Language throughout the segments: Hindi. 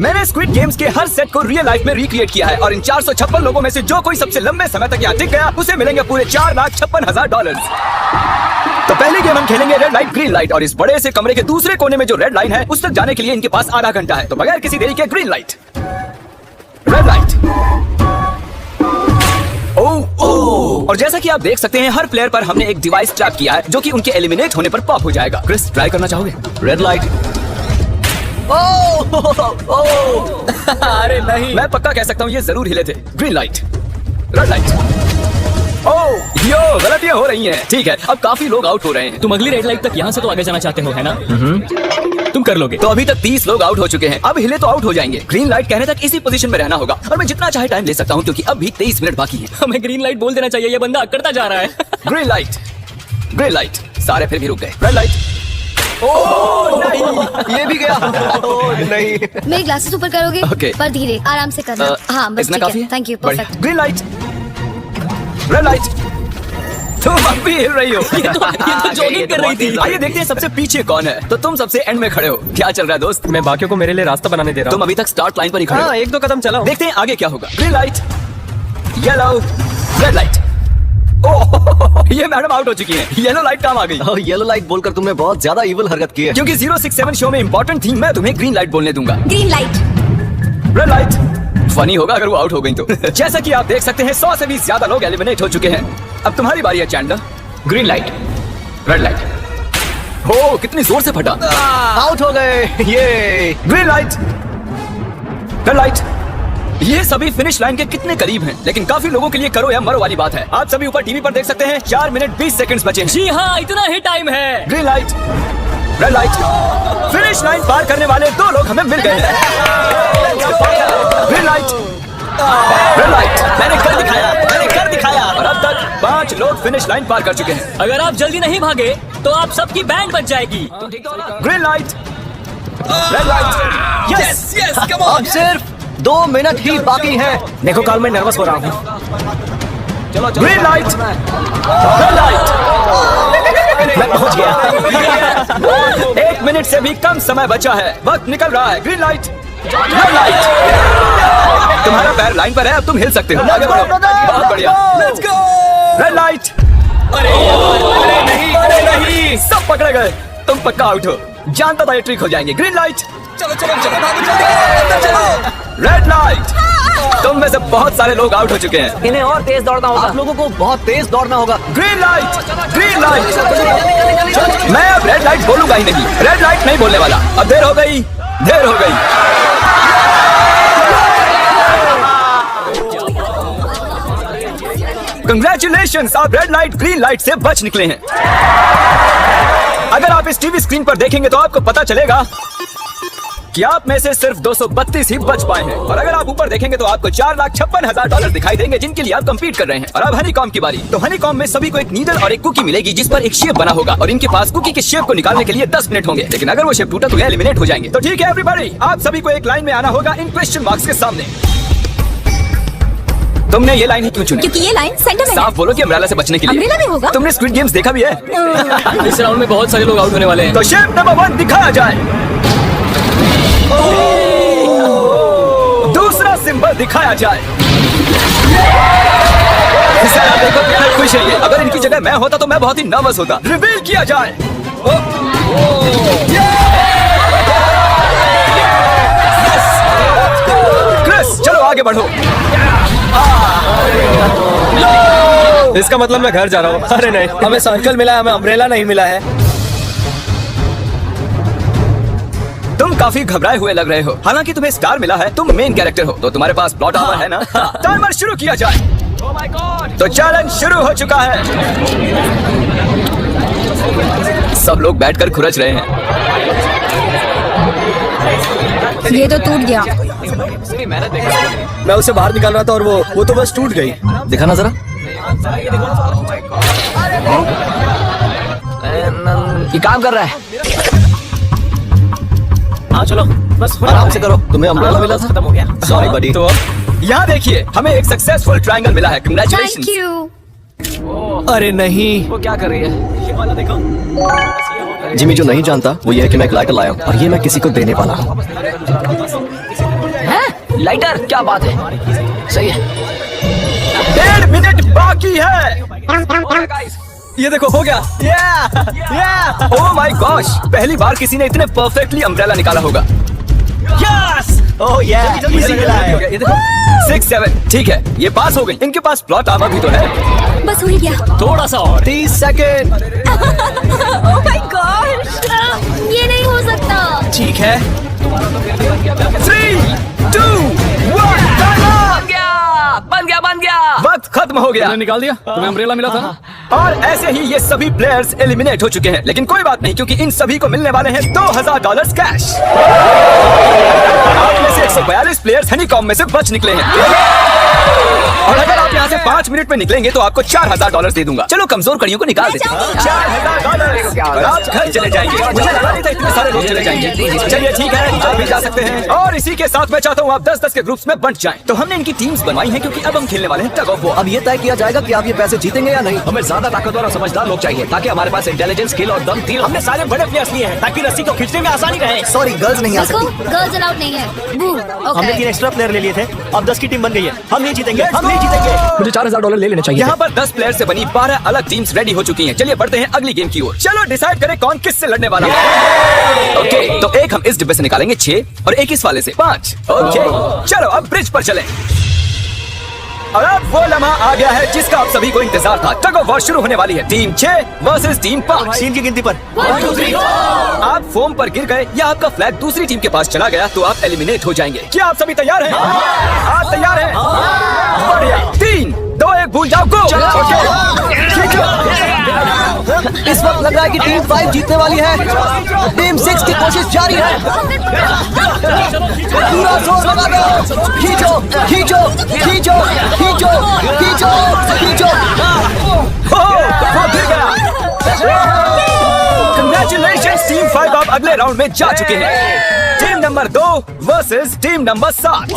मैंने स्क्विड गेम्स के हर सेट को रियल लाइफ में रिक्रिएट किया है और इन 456 लोगों में से जो कोई सबसे लंबे समय तक यहाँ टिक गया उसे मिलेंगे पूरे $4,56,000। तो पहले गेम हम खेलेंगे रेड लाइट ग्रीन लाइट और इस बड़े से कमरे के दूसरे कोने में जो रेड लाइन है उस तक जाने के लिए इनके पास आधा घंटा है। तो बगैर किसी देरी के ग्रीन लाइट, रेड लाइट। और जैसा कि आप देख सकते हैं हर प्लेयर पर हमने एक डिवाइस ट्रैप किया है जो कि उनके एलिमिनेट होने पर पॉप हो जाएगा। क्रिस, ट्राई करना चाहोगे? Red light. अरे नहीं, मैं पक्का कह सकता हूँ ये जरूर हिले थे। Green light, red light. Oh yo, गलतियां हो रही हैं। ठीक है, अब काफी लोग आउट हो रहे हैं। तुम अगली रेड लाइट तक यहाँ से तो आगे जाना चाहते हो, है ना? तुम कर लोगे। तो अभी तक 30 लोग आउट हो चुके हैं। अब हिले तो आउट हो जाएंगे। ग्रीन लाइट कहने तक इसी पोजीशन में रहना होगा और मैं जितना चाहे टाइम ले सकता हूँ क्योंकि अब भी 23 मिनट बाकी है। हमें ग्रीन लाइट बोल देना चाहिए, ये बंदा अकड़ता जा रहा है। Green light, green light. सारे फिर भी रुक गए। Red light. नहीं, ये भी गया। नहीं, मेरे ग्लासेस ऊपर करोगे? Okay. पर धीरे, आराम से करना। हाँ, बस इतना ठीक काफी है। है? थैंक यू, बढ़िया। Perfect. Green light, red light. तुम अब भी हिल रही हो। ये तो जॉगिंग कर रही थी। आइए देखते हैं सबसे पीछे कौन है। तो तुम सबसे एंड में खड़े हो। क्या चल रहा है दोस्त? मैं बाकियों को मेरे लिए रास्ता बनाने दे रहा तुम हूँ। अभी तक स्टार्ट लाइन पर ही खड़े हो। हाँ, एक दो कदम चलाओ। देखते हैं आगे क्या होगा। Green light, yellow, red light. Oh, ये मैडम आउट हो चुकी हैं। येलो लाइट काम आ गई। येलो लाइट बोलकर तुमने बहुत ज्यादा इविल हरकत की है। क्योंकि 067 शो में इंपॉर्टेंट थी, मैं तुम्हें ग्रीन लाइट बोलने दूंगा। Green light, red light. Funny होगा अगर वो आउट हो गई तो। जैसा कि आप देख सकते हैं 100 से भी ज्यादा लोग एलिमिनेट हो चुके हैं। अब तुम्हारी बारी है Chandler. Green light, red light. हो, कितनी जोर से फटा। आउट हो गए। ये ग्रीन लाइट, रेड लाइट। ये सभी फिनिश लाइन के कितने करीब हैं, लेकिन काफी लोगों के लिए करो या मरो वाली बात है। आप सभी ऊपर टीवी पर देख सकते हैं 4 मिनट 20 सेकंड्स बचे हैं। जी हाँ, इतना ही टाइम है। Green light, red light. Finish line पार करने वाले 2 लोग हमें मिल गए हैं। Green light, red light. मैंने कर दिखाया, मैंने कर दिखाया। और अब तक 5 लोग फिनिश लाइन पार कर चुके हैं। अगर आप जल्दी नहीं भागे तो आप सबकी बैंड बच जाएगी। Green light, red light. Yes yes, come on. अब सिर्फ 2 मिनट ही बाकी है। देखो काल, मैं नर्वस हो रहा हूँ। Green light, red light. मैं पहुंच गया। 1 मिनट से भी कम समय बचा है। वक्त निकल रहा है। Green light, red light. तुम्हारा पैर लाइन पर है, अब तुम हिल सकते हो। आगे बढ़ो। बहुत बढ़िया। Red light. अरे नहीं, अरे नहीं, सब पकड़े गए। तुम पक्का आउट हो। जानता था ये ट्रिक हो जाएंगे। ग्रीन लाइट, चलो चलो चलो भागो, जल्दी चलो। Red light. तुम में से बहुत सारे लोग आउट हो चुके हैं। इन्हें और तेज दौड़ना होगा। आप लोगों को बहुत तेज दौड़ना होगा। Green light, green light. मैं अब रेड लाइट बोलूंगा ही नहीं। रेड लाइट नहीं बोलने वाला। अब देर हो गई, देर हो गई। कंग्रेचुलेशंस, आप रेड लाइट ग्रीन लाइट से बच निकले हैं। अगर आप इस टीवी स्क्रीन पर देखेंगे तो आपको पता चलेगा कि आप में से सिर्फ 232 ही बच पाए हैं। और अगर आप ऊपर देखेंगे तो आपको $4,56,000 दिखाई देंगे जिनके लिए आप कंपीट कर रहे हैं। और अब हनीकॉम की बारी। तो हनीकॉम में सभी को एक नीडल और एक कुकी मिलेगी जिस पर एक शेप बना होगा और इनके पास कुकी के शेप को निकालने के लिए 10 मिनट होंगे। लेकिन अगर वो शेप टूटा तो ये एलिमिनेट हो जाएंगे। तो ठीक है एवरीबॉडी, आप सभी को एक लाइन में आना होगा इन क्वेश्चन मार्क्स के सामने। तुमने ये लाइन ही क्यों चुनी? क्योंकि ये लाइन सेंटर में है। साफ बोलो कि अम्ब्रेला से बचने के लिए। अम्ब्रेला भी होगा? तुमने स्क्विड गेम्स देखा भी है? इस राउंड में बहुत सारे लोग आउट होने वाले हैं। तो शेप नंबर 1 दिखाया जाए। दूसरा सिंबल दिखाया जाए। जरा देखो कितना खुश है ये। अगर इनकी जगह मैं होता तो मैं बहुत ही नर्वस होता। रिवील किया जाए। क्रिस, चलो आगे बढ़ो। इसका मतलब मैं घर जा रहा हूँ। अरे नहीं, हमें सर्कल मिला है, हमें अम्ब्रेला नहीं मिला है। तुम काफी घबराए हुए लग रहे हो। हालांकि तुम्हें स्टार मिला है, तुम मेन कैरेक्टर हो तो तुम्हारे पास प्लॉट आवर है ना। टाइमर शुरू किया जाए। तो चैलेंज शुरू हो चुका है। सब लोग बैठकर खुरच रहे हैं। ये तो टूट गया। मैं उसे बाहर निकाल रहा था और वो तो बस टूट गई। दिखाना जरा। ये काम कर रहा है। हाँ चलो, बस आराम से करो। तुम्हें अम्ब्रेला मिला था? खत्म हो गया। सॉरी बडी। तो यहाँ देखिए, हमें एक सक्सेसफुल ट्रायंगल मिला है। Thank congratulations. यू। अरे नहीं, वो क्या कर रही है? ये वाला देखो। जिमी जो नहीं जानता वो ये है कि मैं एक लाइटर लाया हूँ और ये मैं किसी को देने वाला हूँ। लाइटर, क्या बात है, सही है। 1.5 मिनट बाकी है। ये देखो हो गया। ओह माय गॉश, पहली बार किसी ने इतने परफेक्टली अम्ब्रेला निकाला होगा। ओह इजी मिला है। ये देखो 6, 7 ठीक है, ये पास हो गई। इनके पास प्लॉट आर्मर भी तो है। बस हो ही गया। थोड़ा सा और। 30 सेकेंड। ओह माय गॉश, ये नहीं हो सकता। ठीक है। 3, 2, 1 बन गया। वक्त खत्म हो गया तुमने निकाल दिया? तुम्हें अम्ब्रेला मिला था ना? और ऐसे ही ये सभी प्लेयर्स एलिमिनेट हो चुके हैं, लेकिन कोई बात नहीं क्योंकि इन सभी को मिलने वाले हैं $2000 कैश। आप में से 142 प्लेयर्स हनीकॉम्ब में से बच निकले हैं। और अगर आप यहाँ से 5 मिनट में निकलेंगे तो आपको $4000 दे दूंगा। चलो कमजोर कड़ियों को निकाल देते हैं। $4000 और आप घर चले जाएंगे। मुझे लगा नहीं था इतने सारे लोग चले जाएंगे। चलिए ठीक है, आप भी जा सकते हैं। और इसी के साथ मैं चाहता हूँ आप 10-10 के ग्रुप्स में बंट जाएं। तो हमने इनकी टीम्स बनवाई हैं क्योंकि अब हम खेलने वाले हैं टग ऑफ वॉर। अब ये तय किया जाएगा कि आप ये पैसे जीतेंगे या नहीं। हमें ज्यादा ताकतवर और समझदार लोग चाहिए ताकि हमारे पास इंटेलिजेंस, स्किल और दम तीर। हमने सारे बड़े प्लेयर्स लिए हैं ताकि रस्सी को खींचने में आसानी रहे। सॉरी, गर्ल्स नहीं आ देखो, सकती। गर्ल्स अलाउड नहीं है। बू, हमने 3 ओके। एक्स्ट्रा प्लेयर ले लिए थे, अब 10 की टीम बन गई है। हम नहीं जीतेंगे, हम नहीं जीतेंगे। मुझे $4000 ले लेने चाहिए। यहाँ पर 10 प्लेयर से बनी 12 अलग टीम्स रेडी हो चुकी हैं। चलिए बढ़ते हैं अगली गेम की ओर। चलो डिसाइड करें कौन किससे लड़ने वाला है। ओके, तो एक हम इस डिब्बे से निकालेंगे 6 और एक इस वाले से 5। ओके, चलो अब ब्रिज पर चलें। और अब वो लम्हा आ गया है जिसका आप सभी को इंतजार था। टग ऑफ वॉर शुरू होने वाली है। Team 6 versus team 5। 3 की गिनती पर 1, 2, 3। आप फोम पर गिर गए या आपका फ्लैग दूसरी टीम के पास चला गया तो आप एलिमिनेट हो जाएंगे। क्या आप सभी तैयार हैं? आप तैयार हैं? बढ़िया। 3, 2, 1 भूल जाओ, गो। इस वक्त लग रहा है कि टीम 5 जीतने वाली है। टीम 6 की कोशिश जारी है। पूरा जोर लगा दो। खींचो खींचो खींचो खींचो खींचो खींचो। वो गिर गया। Congratulations, टीम 5 आप अगले राउंड में जा चुके हैं। Team number 2 versus team number 7।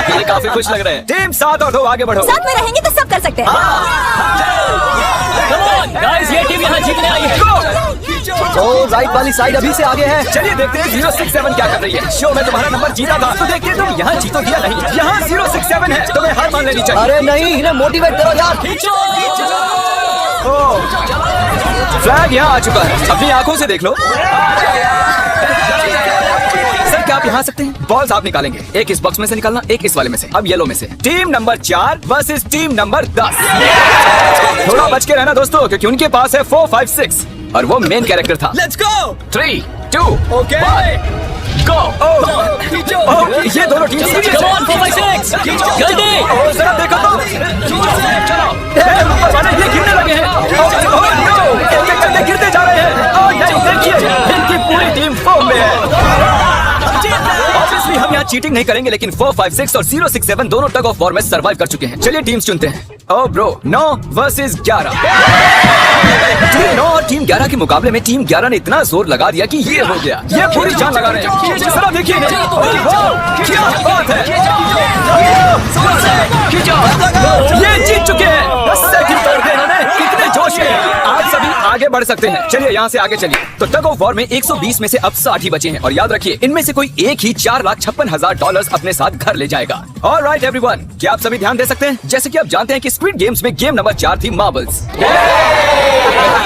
ये काफी खुश लग रहे हैं। टीम 7 और 2 आगे बढ़ो। साथ में रहेंगे तो सब कर सकते हैं। गाइस, ये टीम यहाँ जीतने आई है। तो राइट वाली साइड अभी से आगे है। चलिए देखते हैं 067 क्या कर रही है। शो में तुम्हारा नंबर जीता था तो देखिए तुम यहाँ जीतोगे या नहीं। यहाँ 067 है, तुम्हें हार मान लेनी चाहिए। अरे नहीं, इन्हें मोटिवेट करो यार। फ्लैग यहाँ आ चुका है, अपनी आंखों से देख लो। सर क्या आप यहाँ आ सकते हैं? बॉल्स आप निकालेंगे, एक इस बॉक्स में से निकालना, एक इस वाले में से। अब येलो में से। Team number 4 versus team number 10। थोड़ा बच के रहना दोस्तों क्योंकि उनके पास है 4, 5, 6 और वो मेन कैरेक्टर था। Let's go. 3, 2, ओके, गो। ये दोनों टीम Come on, 4, 5, 6 जल्दी। जरा देखो तो। ऊपर वाले ये गिरने लगे हैं। एक-एक करके गिरते जा रहे हैं। और नहीं देखिए इनकी पूरी टीम फॉर्म में है। Obviously हम यहाँ चीटिंग नहीं करेंगे लेकिन 4, 5, 6 और 067 दोनों टग ऑफ वॉर में सर्वाइव कर चुके हैं। चलिए टीम्स चुनते हैं। Oh bro, 9 versus 11। टीम 9 और टीम 11 के मुकाबले में टीम 11 ने इतना जोर लगा दिया कि ये हो गया। ये पूरी जान लगा रहे हैं। जरा देखिए इन्हें। क्या बात है। ये जीत चुके हैं। 10 सेकंड तोड़ दिए इन्होंने। कितने जोश में हैं। आप सभी आगे बढ़ सकते हैं। चलिए यहाँ से आगे चलिए। तो टग ऑफ वॉर में 120 में से अब 60 ही बचे हैं और याद रखिए इनमें से कोई एक ही $4,56,000 अपने साथ घर ले जाएगा। ऑलराइट एवरीवन, क्या आप सभी ध्यान दे सकते हैं? जैसे कि आप जानते हैं कि स्क्विड गेम्स में गेम नंबर 4 थी मार्बल्स।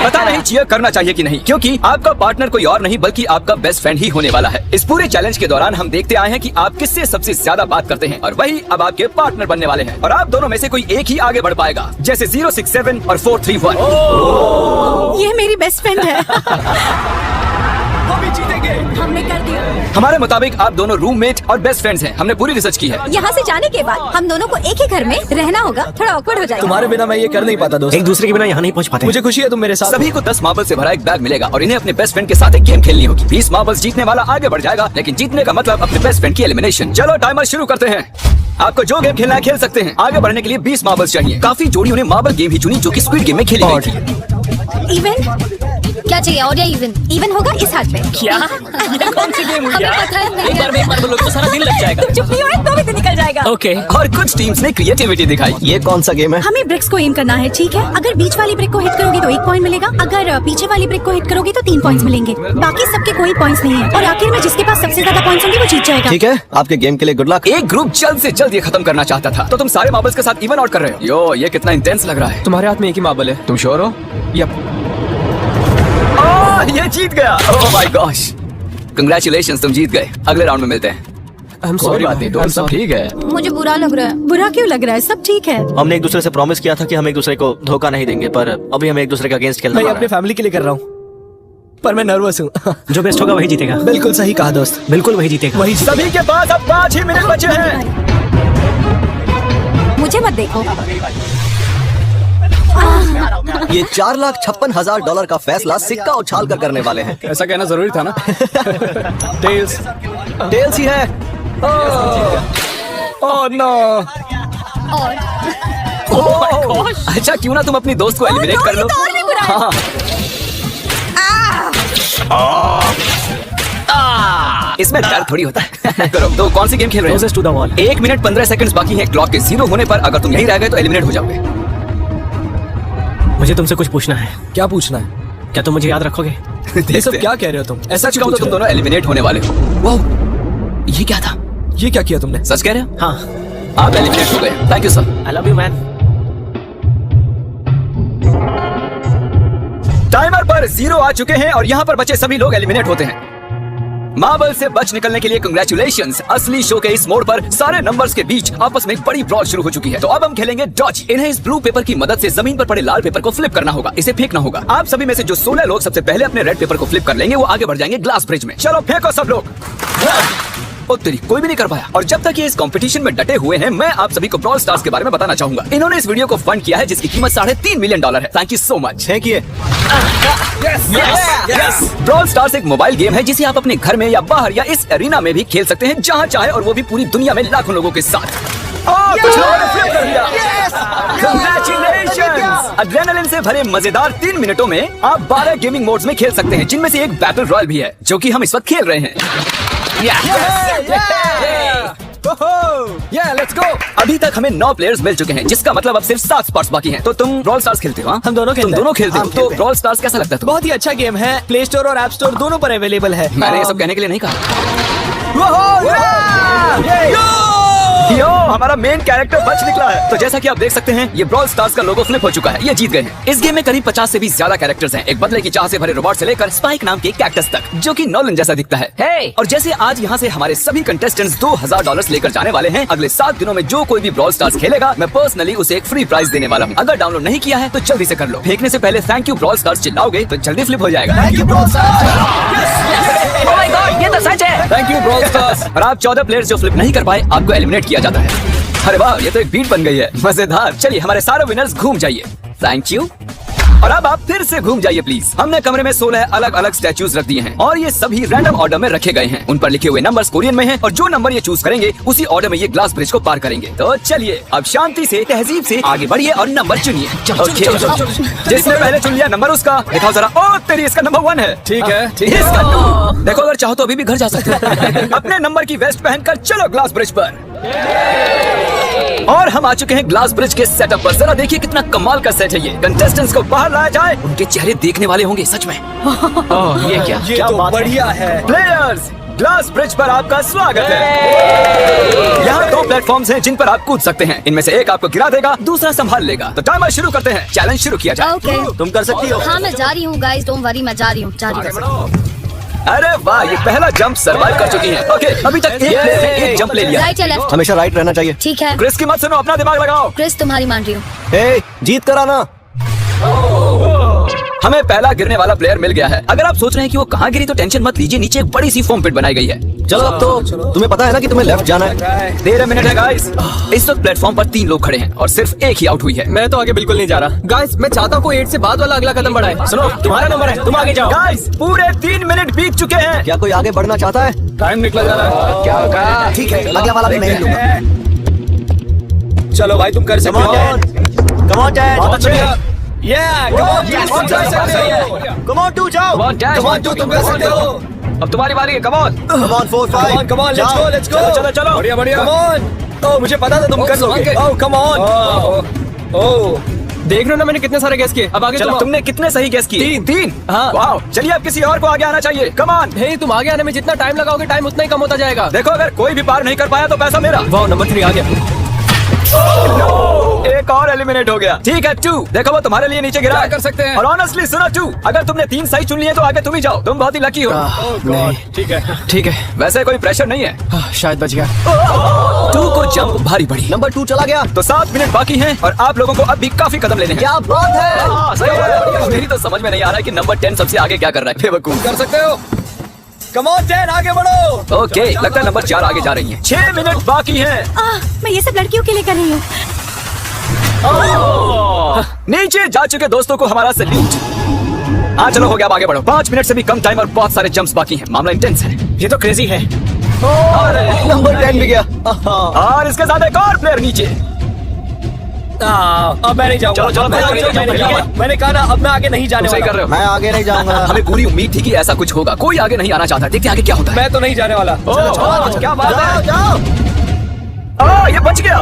पता नहीं चीयर करना चाहिए कि नहीं क्योंकि आपका पार्टनर कोई और नहीं बल्कि आपका बेस्ट फ्रेंड ही होने वाला है। इस पूरे चैलेंज के दौरान हम देखते आए हैं कि आप किससे सबसे ज्यादा बात करते हैं और वही अब आपके पार्टनर बनने वाले हैं और आप दोनों में से कोई एक ही आगे बढ़ पाएगा, जैसे 067 और 431। ये मेरी बेस्ट फ्रेंड है। हम भी जीतेंगे। हमने कर दिया। हमारे मुताबिक आप दोनों रूममेट और बेस्ट फ्रेंड्स हैं। हमने पूरी रिसर्च की है। यहाँ से जाने के बाद हम दोनों को एक ही घर में रहना होगा। थोड़ा ऑकवर्ड हो जाएगा। तुम्हारे बिना मैं ये कर नहीं पाता दोस्त। एक दूसरे के बिना यहाँ नहीं पहुँच पाते। मुझे खुशी है तुम मेरे साथ। सभी को 10 मार्बल से भरा एक बैग मिलेगा और इन्हें अपने बेस्ट फ्रेंड के साथ एक गेम खेलनी होगी। 20 मार्बल्स जीतने वाला आगे बढ़ जाएगा लेकिन जीतने का मतलब अपने बेस्ट फ्रेंड की एलिमिनेशन। चलो टाइमर शुरू करते हैं। आपको जो गेम खेलना है खेल सकते हैं। आगे बढ़ने के लिए 20 मार्बल्स चाहिए। काफी जोड़ियों ने मार्बल गेम ही चुनी जो कि स्क्विड गेम में खेली गई थी। इवन क्या चाहिए? और या इवन? इवन होगा इस हाथ में। क्या? ये कौन सी गेम हुई हमें यार? पता है नहीं। एक बार बोलो तो सारा दिन लग जाएगा। तुम चुप नहीं हो तो भी तो निकल जाएगा। जाएगा। ओके और कुछ टीम्स ने क्रिएटिविटी दिखाई। ये कौन सा गेम है? हमें ब्रिक्स को एम करना है, ठीक है? अगर बीच वाली ब्रिक को हिट करोगे तो 1 पॉइंट मिलेगा, अगर पीछे वाली ब्रिक को हिट करोगे तो 3 पॉइंट्स मिलेंगे। बाकी सबके कोई पॉइंट्स नहीं है और आखिर में जिसके पास सबसे ज्यादा पॉइंट्स होंगे वो जीत जाएगा। ठीक है, आपके गेम के लिए गुड लक। एक ग्रुप जल्द से जल्द ये खत्म करना चाहता था, तो तुम सारे मार्बल्स के साथ इवन आउट कर रहे हो। यो, ये कितना इंटेंस लग रहा है। तुम्हारे हाथ में एक ही मार्बल है, तुम श्योर हो? यप। ये जीत गया। ओह माय गॉश, कांग्रेचुलेशंस, तुम जीत गए। अगले राउंड में मिलते हैं। I'm कोई sorry, बात नहीं, तो सब ठीक है। मुझे बुरा लग रहा है। बुरा क्यों लग रहा है? सब ठीक है। हमने एक दूसरे से प्रॉमिस किया था कि हम एक दूसरे को धोखा नहीं देंगे, पर अभी हम एक दूसरे के अगेंस्ट खेलना मैं पड़ अपने रहा फैमिली के लिए कर रहा हूँ, पर मैं नर्वस हूँ। जो बेस्ट होगा वही जीतेगा। बिल्कुल सही कहा दोस्त, बिल्कुल वही जीतेगा। वही सभी के पास अब 5 ही मिनट बचे हैं। मुझे मत देखो। है। ये $4,56,000 का फैसला सिक्का उछाल कर करने वाले हैं। ऐसा कहना जरूरी था ना? टेल्स। टेल्स ही है। Oh no. और अच्छा, क्यों ना तुम अपनी दोस्त को एलिमिनेट कर लो। और भी बुरा है। हाँ। इसमें डर थोड़ी होता है। करो, तो कौन सी गेम खेल रहे हो? Closest to the wall। 1 minute 15 seconds बाकी है क्लॉक के 0 होने पर। अगर तुम यहीं रह गए तो एलिमिनेट हो जाओगे। मुझे तुमसे कुछ पूछना है। क्या पूछना है? क्या तुम मुझे याद रखोगे? ये सब क्या कह रहे हो तुम? ऐसा सच क्यों कहूं तो पूछ तुम रहे दोनों एलिमिनेट होने वाले हो। वाह, ये क्या था? हो? ये क्या किया तुमने? सच कह रहे हो? हाँ। आप एलिमिनेट हो गए। Thank you sir. I love you man. Timer पर 0 आ चुके हैं और यहाँ पर बचे सभी लोग एलिमिनेट होते हैं। मार्बल से बच निकलने के लिए कांग्रेचुलेशंस। असली शो के इस मोड पर सारे नंबर्स के बीच आपस में एक बड़ी ब्रॉड शुरू हो चुकी है। तो अब हम खेलेंगे डॉज। इन्हें इस ब्लू पेपर की मदद से जमीन पर पड़े लाल पेपर को फ्लिप करना होगा। इसे फेंकना होगा। आप सभी में से जो 16 लोग सबसे पहले अपने रेड पेपर को फ्लिप कर लेंगे वो आगे बढ़ जाएंगे ग्लास ब्रिज में। चलो फेंको सब लोग। ओ तेरी, कोई भी नहीं कर पाया। और जब तक ये इस कंपटीशन में डटे हुए हैं, मैं आप सभी को ब्रॉल स्टार्स के बारे में बताना चाहूंगा। इन्होंने इस वीडियो को फंड किया है जिसकी कीमत $3.5 मिलियन है। Thank you so much. Thank you. Brawl stars एक मोबाइल गेम है जिसे आप अपने घर में या बाहर या इस एरिना में भी खेल सकते हैं जहां चाहे, और वो भी पूरी दुनिया में लाखों लोगों के साथ। कुछ लोगों ने flip कर लिया। Congratulations! एड्रेनालिन से भरे मजेदार 3 मिनटों में आप 12 गेमिंग मोड्स में खेल सकते हैं, जिनमें से एक बैटल रॉयल भी है जो कि हम इस वक्त खेल रहे हैं। Let's go. अभी तक हमें 9 प्लेयर्स मिल चुके हैं, जिसका मतलब अब सिर्फ 7 स्पॉट्स बाकी हैं। तो तुम ब्रॉल स्टार्स खेलते हो? हाँ? हम दोनों खेलते तुम हैं। दोनों खेलते हो? हम तो खेलते हैं। ब्रॉल स्टार्स कैसा लगता है तुम्हें? बहुत ही अच्छा गेम है। प्ले स्टोर और ऐप स्टोर दोनों पर अवेलेबल है। मैंने ये सब कहने के लिए नहीं कहा। यो, हमारा मेन कैरेक्टर बच निकला है। तो जैसा कि आप देख सकते हैं, ये ब्रॉल स्टार्स का लोगो फ्लिप हो चुका है। ये जीत गए हैं। इस गेम में करीब 50 से भी ज्यादा कैरेक्टर्स हैं। एक बदले की चाह से भरे रोबोट से लेकर स्पाइक नाम के कैक्टस तक, जो कि नॉलन जैसा दिखता है। और जैसे आज यहाँ से हमारे सभी कंटेस्टेंट्स $2,000 लेकर जाने वाले हैं। अगले 7 दिनों में जो कोई भी ब्रॉल स्टार्स खेलेगा, मैं पर्सनली उसे एक फ्री प्राइज देने वाला हूँ। अगर डाउनलोड नहीं किया है तो जल्दी से कर लो। फेंकने से पहले थैंक यू ब्रॉल स्टार्स चिल्लाओगे तो जल्दी फ्लिप हो जाएगा। Thank you bro. Oh my God, ये तो सच है। Thank you brawl stars. और आप 14 प्लेयर्स जो फ्लिप नहीं कर पाए, आपको एलिमिनेट किया जाता है। अरे वाह, ये तो एक बीट बन गई है। मजेदार। चलिए हमारे सारे विनर्स घूम जाइए। Thank you. और अब आप फिर से घूम जाइए प्लीज। हमने कमरे में 16 अलग अलग स्टैचूज रख दिए हैं और ये सभी रैंडम ऑर्डर में रखे गए हैं। उन पर लिखे हुए नंबर्स कोरियन में हैं और जो नंबर ये चूज करेंगे उसी ऑर्डर में ये ग्लास ब्रिज को पार करेंगे। तो चलिए अब शांति से, तहजीब से आगे बढ़िए और नंबर चुनिए। जिसने पहले चुन लिया नंबर उसका दिखाओ जरा। ओ तेरी, इसका नंबर 1 है। ठीक है। इसका 2। देखो, अगर चाहो तो अभी भी घर जा सकते हो। अपने नंबर की वेस्ट पहनकर चलो ग्लास ब्रिज पर। और हम आ चुके हैं ग्लास ब्रिज के सेटअप पर। जरा देखिए कितना कमाल का सेट है ये। कंटेस्टेंट्स को बाहर लाया जाए, उनके चेहरे देखने वाले होंगे सच में। ये क्या? ये क्या तो बात है? बढ़िया है। प्लेयर्स, ग्लास ब्रिज पर आपका स्वागत है। यहाँ 2 प्लेटफॉर्म्स हैं जिन पर आप कूद सकते हैं। इनमें से एक आपको गिरा देगा, दूसरा संभाल लेगा। तो टाइमर शुरू करते हैं। चैलेंज शुरू किया जाए। ओके। तुम कर सकती हो। हाँ मैं जा रही हूँ गाइस, डोंट वरी, मैं जा रही हूँ। अरे वाह, ये पहला जंप सर्वाइव कर चुकी है। ओके, अभी तक एक प्लेयर ने एक जंप ले लिया। राइट या लेफ्ट? हमेशा राइट रहना चाहिए। ठीक है क्रिस की मत सुनो, अपना दिमाग लगाओ। क्रिस, तुम्हारी मान रही हूँ। ए, जीत कर आना। हमें पहला गिरने वाला प्लेयर मिल गया है। अगर आप सोच रहे हैं कि वो कहाँ गिरी तो टेंशन मत लीजिए, नीचे एक बड़ी सी फोम पिट बनाई गई है। चलो अब तो तुम्हें पता है ना कि तुम्हें लेफ्ट जाना है। 13 मिनट है गाइस। इस वक्त प्लेटफॉर्म पर 3 लोग खड़े हैं और सिर्फ एक ही आउट हुई है। मैं तो आगे बिल्कुल नहीं जा रहा। गाइस, मैं चाहता हूँ 8 से बाद वाला अगला कदम बढ़ाए। सुनो, तुम्हारा नंबर है, तुम आगे जाओ। गाइस, पूरे 3 मिनट बीत चुके हैं। क्या कोई आगे बढ़ना चाहता है? टाइम निकला जा रहा है। क्या होगा? ठीक है, अगला वाला भी नहीं लूंगा। चलो भाई, तुम कर सकते हो। Come on, Dad. बहुत अच्छा। Yeah, come on, Come on, 2 जाओ। Come on, Dash. Come on, 2 तुम कर सकते हो। अब तुम्हारी बारी है, come on. Come on, 4, 5. Come on, let's go, let's go. चलो, चलो। बढ़िया बढ़िया। Come on. ओह, मुझे पता था तुम कर लोगे। ओह, कम ऑन। ओह, देख रहे हो ना मैंने कितने सारे गेस किए। अब आगे चलो, तुम। तुमने कितने सही गेस किए? तीन। हाँ। वाओ, चलिए अब किसी और को आगे आना चाहिए, कम ऑन। हे, तुम आगे आने में जितना टाइम लगाओगे टाइम उतना ही कम होता जाएगा। देखो, अगर कोई भी पार नहीं कर पाया तो पैसा मेरा। वाह, नंबर 3 आ गया। एक और एलिमिनेट हो गया। ठीक है 2, देखो वो तुम्हारे लिए नीचे गिरा क्या है। कर सकते हैं? और ऑनेस्टली सुनो 2, अगर तुमने 3 सही चुन लिए तो आगे तुम ही जाओ, तुम बहुत ही लकी हो। नहीं, ठीक है, ठीक है। वैसे कोई प्रेशर नहीं है। शायद बच गया। 2 को जंप भारी पड़ी। नंबर 2 चला गया। तो 7 मिनट बाकी हैं और आप लोगों को अब भी काफी कदम लेने हैं। क्या बात है। हाँ, सही है। मेरी तो समझ में नहीं आ रहा है कि नंबर 10 सबसे आगे क्या कर रहा है, बेवकूफ। कर सकते हो। कम ऑन 10, आगे बढ़ो। ओके, लगता है नंबर 4 आगे जा रही है। 6 मिनट बाकी हैं। मैं ये सब लड़कियों के लिए कर रही हूँ। नीचे जा चुके दोस्तों को हमारा सैल्यूट। हाँ चलो, हो गया, अब आगे बढ़ो। 5 मिनट से भी कम टाइम और बहुत सारे जंप्स बाकी हैं। मामला इंटेंस है। ये तो क्रेजी है। नंबर 10 भी गया। और इसके साथ एक और प्लेयर नीचे। अब मैं नहीं जाऊंगा। चलो, चलो, मैं चलो, आगे चलो, नहीं जाने चलो, वाला। चलो। मैंने कहा ना, अब मैं आगे नहीं जाने सही वाला। कर रहे हो। मैं आगे नहीं जाऊंगा। हमें पूरी उम्मीद थी कि ऐसा कुछ होगा। कोई आगे नहीं आना चाहता। देखते आगे क्या होता है। मैं तो नहीं जाने वाला। क्या बात जाओ, है। जाओ। ये बच गया।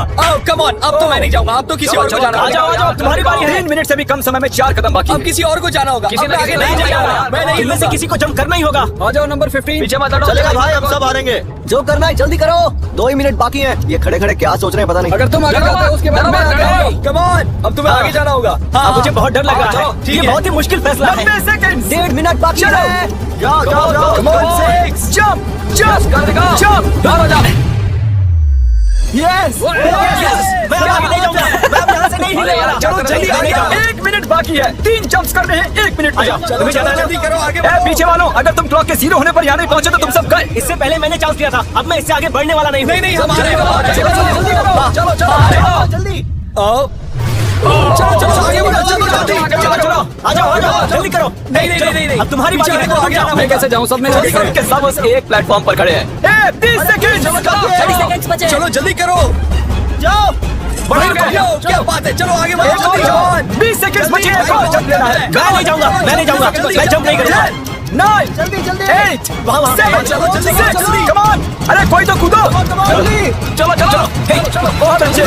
कम ऑन, अब तो मैं नहीं जाऊंगा। अब तो किसी और को जाना आ जाओ, आ जाओ, होगा। तुम्हारी बारी है। 3 मिनट से भी कम समय में 4 कदम बाकी अब हैं। किसी और को जाना होगा। किसी अब ने मैं आगे किसी नहीं को जाने जाना वाला। मैं नहीं इनमें से लूंगा। किसी को जंप करना ही होगा। आ जाओ नंबर 15। पीछे मत हटो। चलेगा भाई, हम सब हारेंगे। जो करना है जल्दी करो। 2 ही मिनट बाकी हैं। ये खड़े खड़े क्या सोच रहे हैं पता नहीं। अगर तुम आगे जाते हो उसके बाद मैं आगे जाऊंगा। कम ऑन, अब तुम्हें आगे जाना होगा। हाँ, मुझे बहुत डर लग रहा चलो, है। ठीक ये है। बहुत ही मुश्किल फैसला है। 90 सेकंड। 1.5 मिनट बाकी चलो। है। जाओ, जाओ, जाओ। Come on, 6, jump, jump, jump, भागो जाओ। Yes! मैं आगे नहीं जाऊंगा। मैं अब यहाँ से नहीं हिलने वाला। चलो जल्दी आगे जाओ। 1 मिनट बाकी है। 3 जंप्स करने हैं 1 मिनट में। तुम्हें जाना, जल्दी करो, आगे ए, बढ़ो। पीछे वालों, अगर तुम क्लॉक के 0 होने पर यहाँ नहीं पहुंचे तो तुम सब गए। इससे पहले मैंने चांस दिया था। अब मैं इससे आगे बढ़ने वाला नहीं हूँ। नहीं, हम जल्दी हारेंगे। करो, चलो, जल्दी करो। चलो, चलो, जल्दी। चलो चलो आगे बढ़ो, चलो जल्दी। चलो, आ जाओ, जल्दी करो। नहीं, नहीं, नहीं, नहीं। अब तुम्हारी बारी है। आगे आना। मैं कैसे जाऊँ? सब में सब के सब उस एक प्लेटफॉर्म पर खड़े हैं। 30 सेकंड। चलो जल्दी करो। जाओ। क्या बात है, चलो आगे एक और बढ़ो। जंप। 20 सेकंड बचे हैं। एक और जंप लेना है। मैं नहीं जाऊंगा। मैं नहीं जाऊंगा। मैं जंप नहीं करूंगा। 9, जल्दी, जल्दी। 8, वहाँ, 7, चलो, जल्दी, 6, जल्दी। come on। अरे कोई तो कूदो। जल्दी। चलो, चलो, बहुत अच्छे।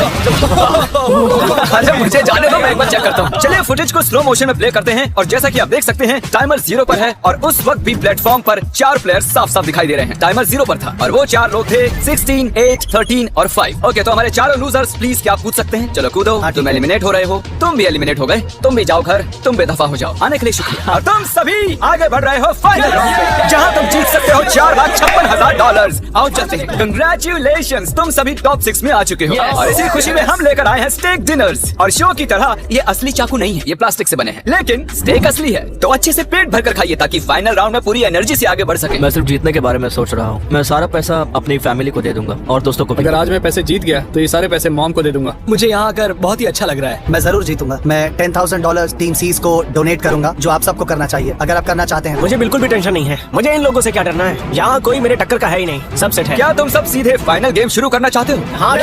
अरे मुझे जाने दो, मैं एक बार चेक करता हूँ। चलिए फुटेज को स्लो मोशन में प्ले करते हैं और जैसा कि आप देख सकते हैं टाइमर 0 पर है और उस वक्त भी प्लेटफॉर्म पर 4 प्लेयर्स साफ साफ दिखाई दे रहे हैं। टाइमर 0 पर था और वो 4 लोग थे 16, 8, 13 और 5। ओके, तो हमारे चारों लूजर्स प्लीज क्या आप कूद सकते हैं? चलो कूदो। तुम एलिमिनेट हो रहे हो, तुम भी एलिमिनेट हो गए, तुम भी जाओ घर, तुम बेदफा हो जाओ। आने के लिए शुक्रिया। और तुम सभी आगे बढ़ रहे हो फाइनल राउंड में, जहाँ तुम जीत सकते हो $4,56,000। आओ चलते हैं। कंग्रेचुलेशन, तुम सभी टॉप 6 में आ चुके हो और इसी खुशी में हम लेकर आए हैं स्टेक डिनर्स। और शो की तरह ये असली चाकू नहीं है, ये प्लास्टिक से बने हैं, लेकिन स्टेक असली है। तो अच्छे से पेट भर कर खाइए ताकि फाइनल राउंड में पूरी एनर्जी से आगे बढ़ सके। मैं सिर्फ जीतने के बारे में सोच रहा हूँ। मैं सारा पैसा अपनी फैमिली को दे दूंगा और दोस्तों को भी। अगर आज मैं पैसे जीत गया तो ये सारे पैसे मॉम को दे दूंगा। मुझे यहाँ आकर बहुत ही अच्छा लग रहा है। मैं जरूर जीतूंगा। मैं $10,000 टीम सीज को डोनेट करूंगा, जो आप सबको करना चाहिए अगर आप करना चाहते हैं। मुझे बिल्कुल भी टेंशन नहीं है। मुझे इन लोगों से क्या डरना है। यहाँ कोई मेरे टक्कर का है ही नहीं। सब सेट है। क्या तुम सब सीधे फाइनल गेम शुरू करना चाहते हो? हाँ,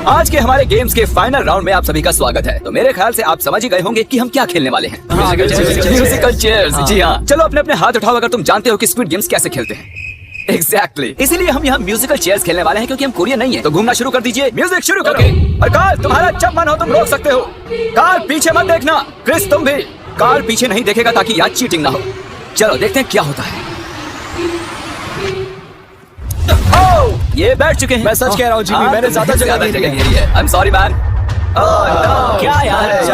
आज के हमारे गेम्स के फाइनल राउंड में आप सभी का स्वागत है। तो मेरे ख्याल से आप समझ ही गए होंगे कि हम क्या खेलने वाले हैं। Musical chairs. जी हाँ, चलो अपने अपने हाथ उठाओ अगर तुम जानते हो कि स्क्विड गेम्स कैसे खेलते हैं। एग्जैक्टली, इसीलिए हम यहाँ म्यूजिकल चेयर्स खेलने वाले हैं क्योंकि हम कोरियन नहीं है। तो घूमना शुरू कर दीजिए, म्यूजिक शुरू करो। और कार्ल, तुम्हारा जब मन हो तुम रोक सकते हो। कार्ल पीछे मत देखना। क्रिस तुम भी। कार्ल पीछे नहीं देखेगा ताकि यहाँ चीटिंग ना हो। चलो देखते हैं क्या होता है। ओह, ये बैठ चुके हैं। मैं सच कह रहा हूँ जिमी, मैंने ज्यादा जगह नहीं ली है। I am sorry man. क्या यार?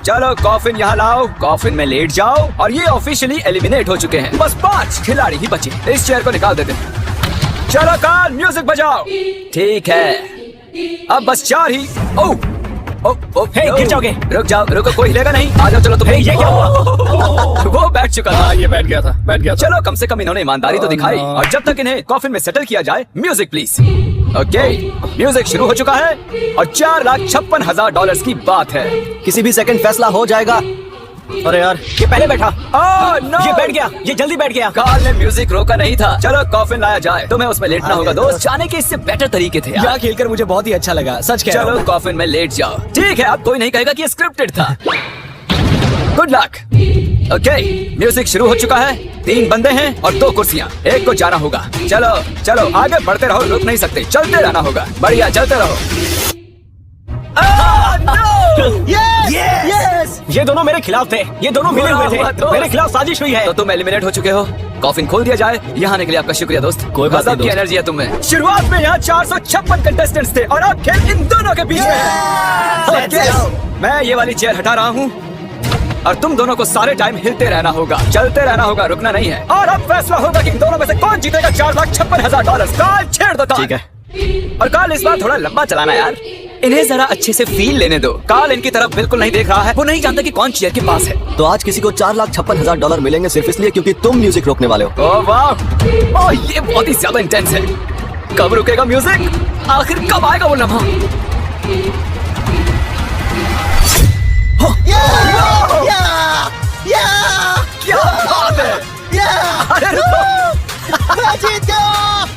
चलो कॉफिन यहाँ लाओ, कॉफिन में लेट जाओ। और ये ऑफिशियली एलिमिनेट हो चुके हैं। बस 5 खिलाड़ी ही बचे। इस चेयर को निकाल देते हैं। चलो कार्ल, म्यूजिक बजाओ। ठीक है, अब बस 4 ही। ओह हे, गिर जाओगे। रुक जाओ, रुको, कोई हिलेगा नहीं। आ जाओ, चलो तुम। ये क्या हुआ? वो बैठ चुका था। ये बैठ गया था। चलो कम से कम इन्होंने ईमानदारी तो दिखाई। और जब तक इन्हें कॉफिन में सेटल किया जाए, म्यूजिक प्लीज। ओके, म्यूजिक शुरू हो चुका है और $4,56,000 की बात है। किसी भी सेकंड फैसला हो जाएगा। अरे यार, ये पहले बैठा। नो, ये बैठ गया। ये जल्दी बैठ गया। कार्ल ने म्यूजिक रोका नहीं था। चलो कॉफिन लाया जाए। तुम्हें उसमें लेटना होगा दोस्त। जाने के इससे बेटर तरीके थे यार। यहाँ खेलकर मुझे बहुत ही अच्छा लगा। सच कह रहा चलो हूँ। कॉफिन में लेट जाओ। ठीक है, अब कोई नहीं कहेगा कि ये स्क्रिप्टेड था। Good luck. ओके, म्यूजिक शुरू हो चुका है। 3 बंदे हैं और 2 कुर्सियां। एक को जाना होगा। चलो चलो आगे बढ़ते रहो, रुक नहीं सकते, चलते रहना होगा। बढ़िया, चलते रहो। यस ये दोनों मेरे खिलाफ थे, ये दोनों मिले हुए थे, मेरे खिलाफ साजिश हुई है। तो तुम एलिमिनेट हो चुके हो। कॉफिन खोल दिया जाए। यहाँ आने के लिए आपका शुक्रिया दोस्त। कोई बात नहीं गजब की दोस्त। एनर्जी है तुम में। शुरुआत में यहाँ 456 कंटेस्टेंट्स थे और अब खेल इन दोनों के बीच में है। Okay, मैं ये वाली चेयर हटा रहा हूँ और तुम दोनों को सारे टाइम हिलते रहना होगा, चलते रहना होगा, रुकना नहीं है। और अब फैसला होगा कि इन दोनों में से कौन जीतेगा $4,56,000। काल छेड़ दो ताल। ठीक है। और काल इस बार थोड़ा लंबा चलाना यार, इन्हें जरा अच्छे से फील लेने दो। काल इनकी तरफ बिल्कुल नहीं देख रहा है, वो नहीं जानता कि कौन चेयर के पास है। तो आज किसी को $4,56,000 मिलेंगे सिर्फ इसलिए क्योंकि तुम म्यूजिक रोकने वाले हो। ओह वाह, ओह ये बहुत ही ज्यादा इंटेंस है। कब रुकेगा म्यूजिक? आखिर कब आएगा वो लम्हा? क्या बात है? अरे रुको।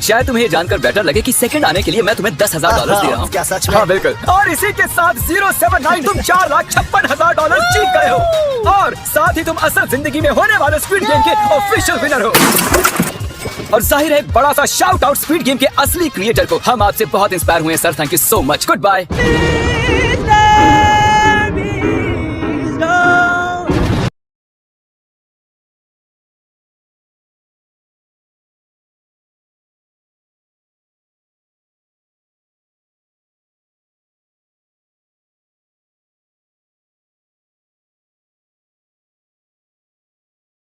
शायद तुम्हें ये जानकर बेटर लगे कि सेकंड आने के लिए मैं तुम्हें $10,000 दे रहा हूँ। क्या सच में? हाँ बिल्कुल। और इसी के साथ 079 तुम $4,56,000 जीत गए हो और साथ ही तुम असल जिंदगी में होने वाले स्क्विड गेम के ऑफिशियल विनर हो। और जाहिर है एक बड़ा सा शाउट आउट स्क्विड गेम के असली क्रिएटर को। हम आपसे बहुत इंस्पायर हुए हैं sir, thank you so much. Good bye.